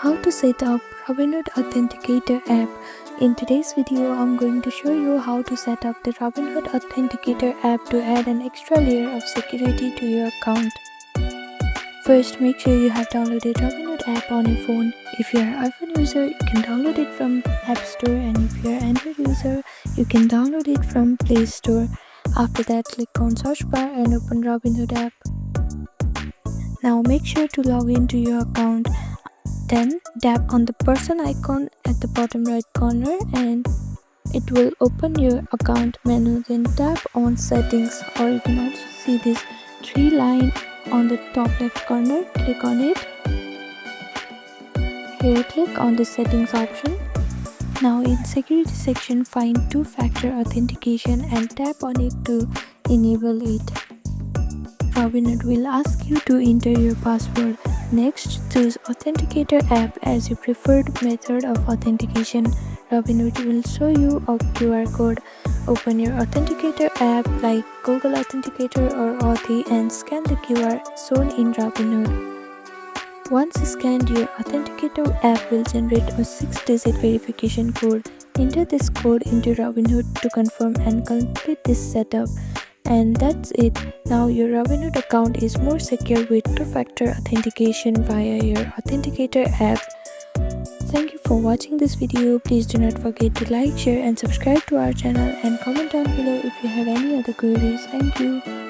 How to set up Robinhood Authenticator app. In today's video, I'm going to show you how to set up the Robinhood Authenticator app to add an extra layer of security to your account. First, make sure you have downloaded Robinhood app on your phone. If you are an iPhone user, you can download it from App Store, and if you are an Android user, you can download it from Play Store. After that, click on search bar and open Robinhood app. Now make sure to log into your account. Then tap on the person icon at the bottom right corner and it will open your account menu. Then tap on settings, or you can also see this 3 line on the top left corner. Click on it. Here click on the settings option. Now in security section, find two-factor authentication and tap on it to enable it. Robinhood will ask you to enter your password. Next, choose Authenticator app as your preferred method of authentication. Robinhood will show you a QR code. Open your Authenticator app like Google Authenticator or Authy and scan the QR shown in Robinhood. Once scanned, your Authenticator app will generate a 6-digit verification code. Enter this code into Robinhood to confirm and complete this setup. And that's it. Now your Robinhood account is more secure with two-factor authentication via your Authenticator app. Thank you for watching this video. Please do not forget to like, share and subscribe to our channel, and comment down below if you have any other queries. Thank you.